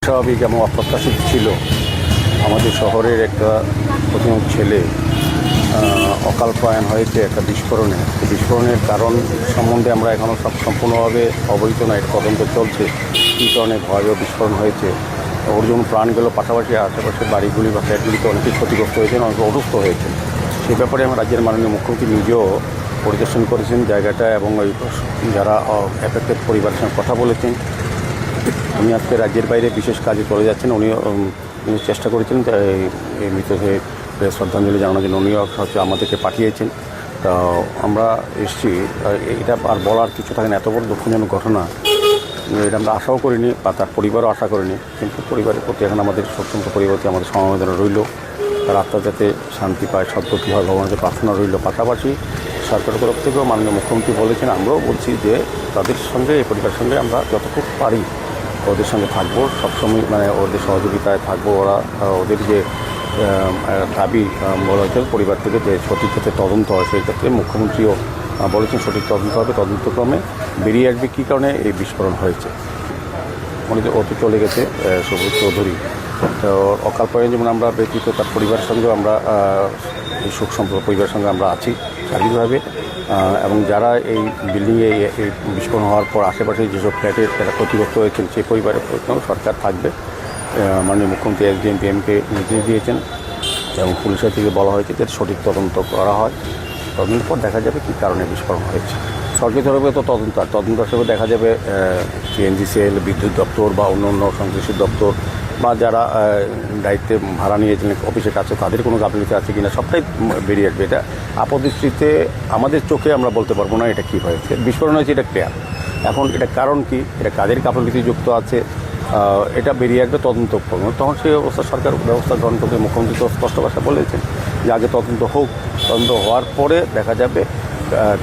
স্বাভাবিক এবং অপ্রত্যাশিত ছিল আমাদের শহরের একটা প্রথম ছেলে অকাল প্রয়াণ হয়েছে একটা বিস্ফোরণে। বিস্ফোরণের কারণ সম্বন্ধে আমরা এখনও সম্পূর্ণভাবে অবহিত না, এটা তদন্ত চলছে কী কারণে ভয়াবহ বিস্ফোরণ হয়েছে। ওর জন্য প্রাণ গেল, পাশাপাশি আশেপাশের বাড়িগুলি বা ফ্ল্যাটগুলিতে অনেকেই ক্ষতিগ্রস্ত হয়েছেন, অনেকে অসুস্থ হয়েছেন। সেই ব্যাপারে আমার রাজ্যের মাননীয় মুখ্যমন্ত্রী নিজেও পরিদর্শন করেছেন জায়গাটা এবং ওই যারা এফেক্টেড পরিবারের সঙ্গে কথা বলেছেন। উনি আজকে রাজ্যের বাইরে বিশেষ কাজে চলে যাচ্ছেন। উনি চেষ্টা করেছেন এই মৃতদেহে শ্রদ্ধাঞ্জলি জানানোর জন্য, উনিও হচ্ছে আমাদেরকে পাঠিয়েছেন। তা আমরা এসেছি, এটা আর বলার কিছু থাকে না, এত বড় দুঃখজনক ঘটনা এটা আমরা আশাও করিনি বা তার পরিবারও আশা করিনি। কিন্তু পরিবারের প্রতি এখন আমাদের সত্যন্ত পরিবর্তে আমাদের সমবেদনা রইল, তার আত্মা যাতে শান্তি পায়, সদ্গতি হয়, ভগবানের প্রার্থনা রইল। পাশাপাশি সরকারের তরফ থেকেও মাননীয় মুখ্যমন্ত্রী বলেছেন, আমরাও বলছি যে তাদের সঙ্গে, এই পরিবারের সঙ্গে আমরা যতটুকু পারি ওদের সঙ্গে থাকবো, সবসময় মানে ওদের সহযোগিতায় থাকবো। ওদের যে দাবি বলা হয়েছে পরিবার থেকে যে সঠিক ক্ষেত্রে তদন্ত হয়, সেই ক্ষেত্রে মুখ্যমন্ত্রীও বলেছেন সঠিক তদন্ত হবে, তদন্তক্রমে বেরিয়ে আসবে কী কারণে এই বিস্ফোরণ হয়েছে। উনি তো অতি চলে গেছে সবুজ চৌধুরী, তো অকাল প্রয়াণ যেমন আমরা ব্যতীত তার পরিবারের সঙ্গেও আমরা এই শোক সম্পর্ক পরিবারের সঙ্গে আমরা আছি শারীরিকভাবে। এবং যারা এই বিল্ডিংয়ে এই বিস্ফোরণ হওয়ার পর আশেপাশে যেসব ফ্ল্যাটে যারা ক্ষতিগ্রস্ত হয়েছেন সেই পরিবারের প্রতিও সরকার থাকবে। মাননীয় মুখ্যমন্ত্রী এসডিএম পিএমকে নির্দেশ দিয়েছেন এবং পুলিশের থেকে বলা হয়েছে যে সঠিক তদন্ত করা হয়। তদন্তের পর দেখা যাবে কী কারণে বিস্ফোরণ হয়েছে। সরকারি তরফে তো তদন্ত হিসেবে দেখা যাবে সিএনজিসিএল, বিদ্যুৎ দপ্তর বা অন্য অন্য সংশ্লিষ্ট দপ্তর বা যারা দায়িত্বে ভাড়া নিয়েছিলেন অফিসের কাছে তাদের কোনো গাফিলতি আছে কিনা সবটাই বেরিয়ে আসবে। এটা আপাতদৃষ্টিতে আমাদের চোখে আমরা বলতে পারবো না এটা কী হয়েছে। বিস্ফোরণ হয়েছে এটা ক্লিয়ার, এখন এটা কারণ কি, এটা কাদের গাফিলতি যুক্ত আছে এটা বেরিয়ে আসবে তদন্ত করবে। তখন সেই অবস্থা সরকার ব্যবস্থা গ্রহণ করবে। মুখ্যমন্ত্রী তো স্পষ্ট ভাষা বলেছেন যে আগে তদন্ত হোক, তদন্ত হওয়ার পরে দেখা যাবে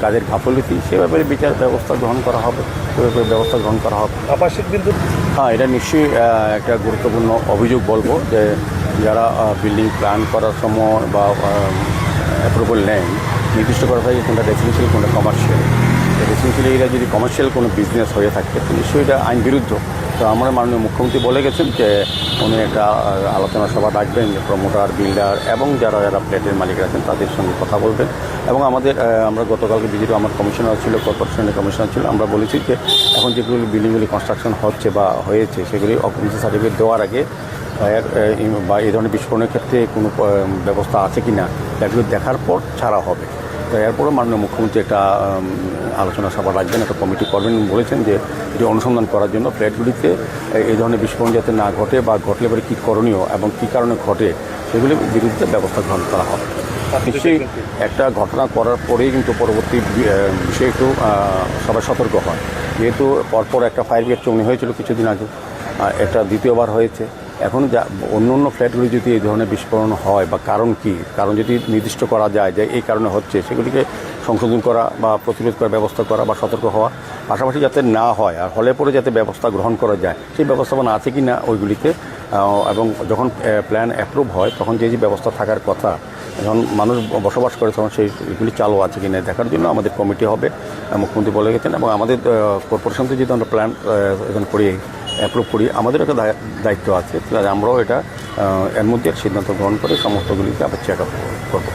কাদের গাফিলতি, সে ব্যাপারে বিচার ব্যবস্থা গ্রহণ করা হবে, সে ব্যাপারে ব্যবস্থা গ্রহণ করা হবে। আবাসিক বিদ্যুৎ, হ্যাঁ, এটা নিশ্চয়ই একটা গুরুত্বপূর্ণ অভিযোগ বলবো যে যারা বিল্ডিং প্ল্যান করার সময় বা অ্যাপ্রুভাল নেন, নির্দিষ্ট করা থাকে কোনটা রেসিডেন্সিয়াল কোনটা কমার্শিয়াল। রেসিডেন্সিয়াল এরিয়া যদি কমার্শিয়াল কোনো বিজনেস হয়ে থাকে তো নিশ্চয়ই এটা আইন বিরুদ্ধ। তো আমরা মাননীয় মুখ্যমন্ত্রী বলে গেছেন যে উনি একটা আলোচনা সভা ডাকবেন, প্রমোটার, বিল্ডার এবং যারা যারা ফ্ল্যাটের মালিক আছেন তাদের সঙ্গে কথা বলবেন। এবং আমরা গতকালকে ভিজিট, আমার কমিশনার ছিল, কর্পোরেশনের কমিশনার ছিল, আমরা বলেছি যে এখন যেগুলো বিল্ডিংগুলি কনস্ট্রাকশন হচ্ছে বা হয়েছে সেগুলি অকুপেন্সি সার্টিফিকেট দেওয়ার আগে বা এই ধরনের বিস্ফোরণের ক্ষেত্রে কোনো ব্যবস্থা আছে কি না এগুলো দেখার পর ছাড়া হবে। তো এরপরও মাননীয় মুখ্যমন্ত্রী একটা আলোচনা সভা রাখবেন, একটা কমিটি করবেন, বলেছেন যে এটি অনুসন্ধান করার জন্য ফ্ল্যাটগুলিতে এই ধরনের বিস্ফোরণ যাতে না ঘটে বা ঘটলে পরে কী করণীয় এবং কী কারণে ঘটে সেগুলির বিরুদ্ধে ব্যবস্থা গ্রহণ করা হবে। নিশ্চয়ই একটা ঘটনা করার পরেই কিন্তু পরবর্তী বিষয়ে একটু সবাই সতর্ক হয়। যেহেতু পরপর একটা ফায়ার ব্রিগেড চুক্তি হয়েছিল কিছুদিন আগে, একটা দ্বিতীয়বার হয়েছে। এখন অন্য অন্য ফ্ল্যাটগুলি যদি এই ধরনের বিস্ফোরণ হয় বা কারণ কী, কারণ যদি নির্দিষ্ট করা যায় যে এই কারণে হচ্ছে, সেগুলিকে সংশোধন করা বা প্রতিরোধ করার ব্যবস্থা করা বা সতর্ক হওয়া, পাশাপাশি যাতে না হয় আর হলে পরে যাতে ব্যবস্থা গ্রহণ করা যায় সেই ব্যবস্থাপনা আছে কি না ওইগুলিতে। এবং যখন প্ল্যান অ্যাপ্রুভ হয় তখন যে যে ব্যবস্থা থাকার কথা, যখন মানুষ বসবাস করে তখন সেইগুলি চালু আছে কি না দেখার জন্য আমাদের কমিটি হবে, মুখ্যমন্ত্রী বলে গেছেন। এবং আমাদের কর্পোরেশন থেকে যদি আমরা প্ল্যান এখানে করি, অ্যাপ্রুভ করি, আমাদের একটা দায়িত্ব আছে, আমরাও এটা এর মধ্যে সিদ্ধান্ত গ্রহণ করে সমস্তগুলিকে আবার চেক আপ করবো।